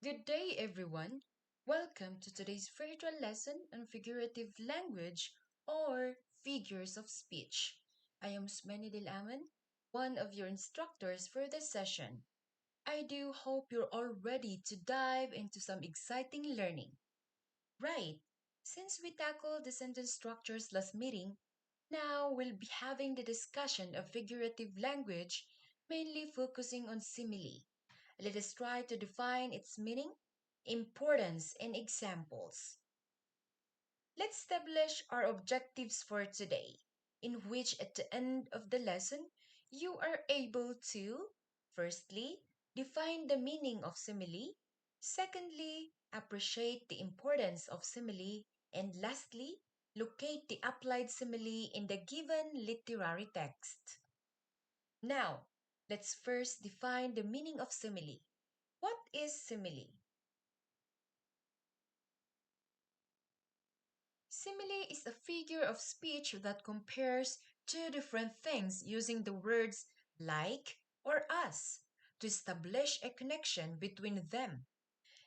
Good day, everyone. Welcome to today's virtual lesson on figurative language or figures of speech. I am Osmenia, one of your instructors for this session. I do hope you're all ready to dive into some exciting learning. Right, since we tackled the sentence structures last meeting, now we'll be having the discussion of figurative language, mainly focusing on simile. Let us try to define its meaning, importance, and examples. Let's establish our objectives for today, in which at the end of the lesson, you are able to, firstly, define the meaning of simile, secondly, appreciate the importance of simile, and lastly, locate the applied simile in the given literary text. Now, let's first define the meaning of simile. What is simile? Simile is a figure of speech that compares two different things using the words like or as to establish a connection between them.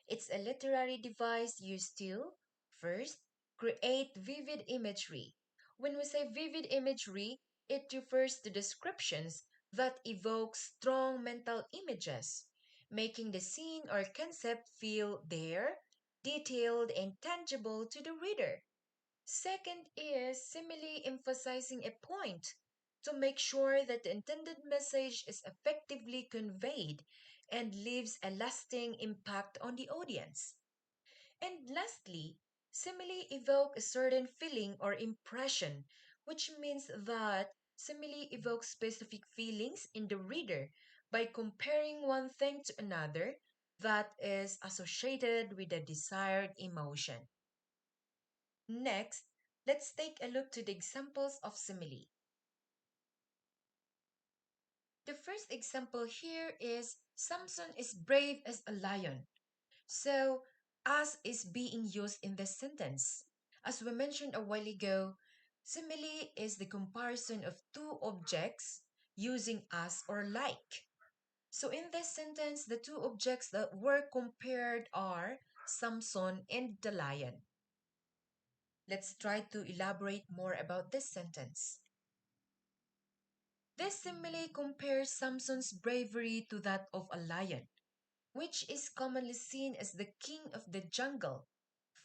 It's a literary device used to, first, create vivid imagery. When we say vivid imagery, it refers to descriptions that evoke strong mental images, making the scene or concept feel there, detailed, and tangible to the reader. Second is simile emphasizing a point to make sure that the intended message is effectively conveyed and leaves a lasting impact on the audience. And lastly, simile evoke a certain feeling or impression, which means that simile evokes specific feelings in the reader by comparing one thing to another that is associated with a desired emotion. Next, let's take a look to the examples of simile. The first example here is Samson is brave as a lion. So, as is being used in this sentence. As we mentioned a while ago, simile is the comparison of two objects using as or like. So, in this sentence, the two objects that were compared are Samson and the lion. Let's try to elaborate more about this sentence. This simile compares Samson's bravery to that of a lion, which is commonly seen as the king of the jungle,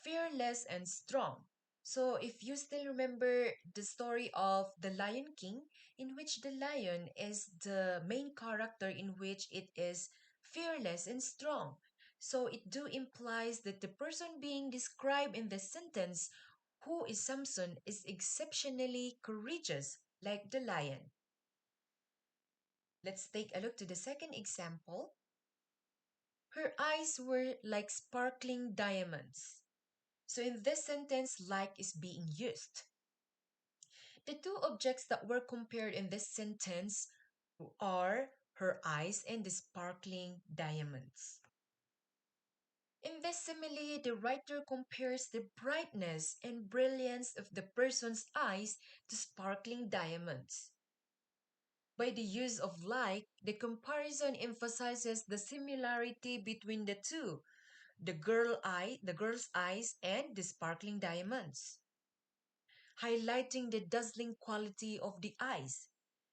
fearless and strong. So, if you still remember the story of the Lion King, in which the lion is the main character, in which it is fearless and strong. So, it do implies that the person being described in the sentence, who is Samson, is exceptionally courageous, like the lion. Let's take a look to the second example. Her eyes were like sparkling diamonds. So in this sentence, like is being used. The two objects that were compared in this sentence are her eyes and the sparkling diamonds. In this simile, the writer compares the brightness and brilliance of the person's eyes to sparkling diamonds. By the use of like, the comparison emphasizes the similarity between the two, the girl's eyes and the sparkling diamonds, highlighting the dazzling quality of the eyes.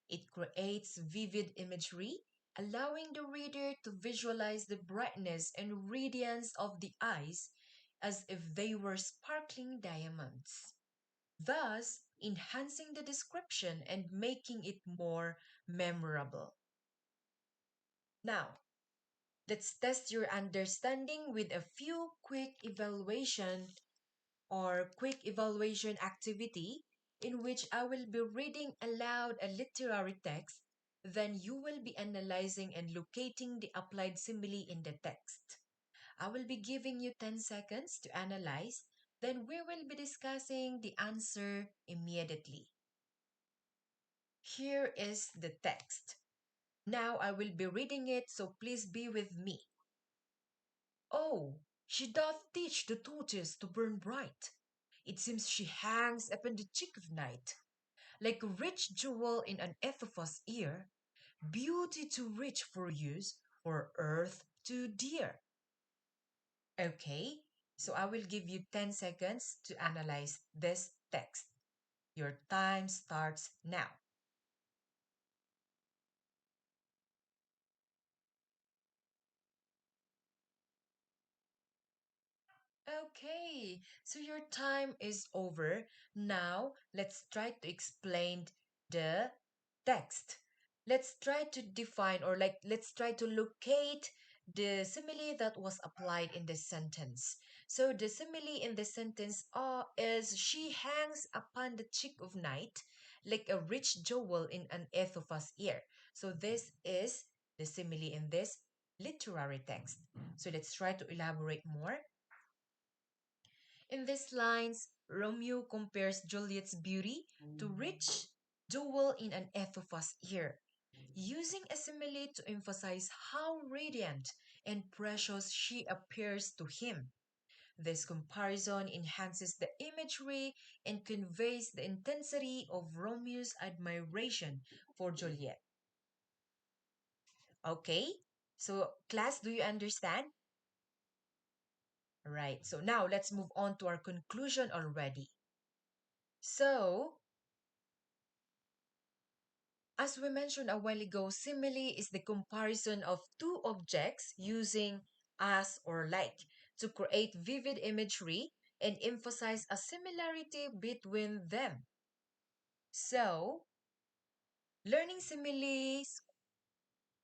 It creates vivid imagery, allowing the reader to visualize the brightness and radiance of the eyes as if they were sparkling diamonds, thus enhancing the description and making it more memorable. Now, let's test your understanding with a few quick evaluation activity in which I will be reading aloud a literary text, then you will be analyzing and locating the applied simile in the text. I will be giving you 10 seconds to analyze, then we will be discussing the answer immediately. Here is the text. Now I will be reading it, so please be with me. Oh, she doth teach the torches to burn bright. It seems she hangs upon the cheek of night, like a rich jewel in an Ethelfa's ear, beauty too rich for use, for earth too dear. Okay, so I will give you 10 seconds to analyze this text. Your time starts now. Okay, so your time is over. Now, let's try to explain the text. Let's try to define or let's try to locate the simile that was applied in this sentence. So the simile in this sentence is she hangs upon the cheek of night like a rich jewel in an Ethelfa's ear. So this is the simile in this literary text. So let's try to elaborate more. In these lines, Romeo compares Juliet's beauty to rich jewel in an Ethelfa's ear, using a simile to emphasize how radiant and precious she appears to him. This comparison enhances the imagery and conveys the intensity of Romeo's admiration for Juliet. Okay, so class, do you understand? Right, so now let's move on to our conclusion already. So, as we mentioned a while ago, simile is the comparison of two objects using as or like to create vivid imagery and emphasize a similarity between them. So, learning similes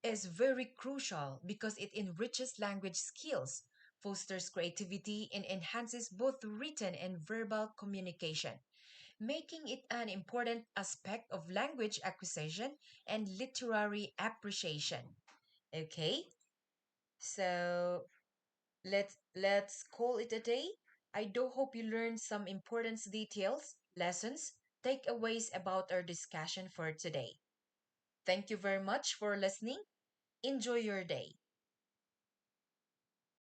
is very crucial because it enriches language skills, fosters creativity, and enhances both written and verbal communication, making it an important aspect of language acquisition and literary appreciation. Okay, so let's call it a day. I do hope you learned some important details, lessons, takeaways about our discussion for today. Thank you very much for listening. Enjoy your day.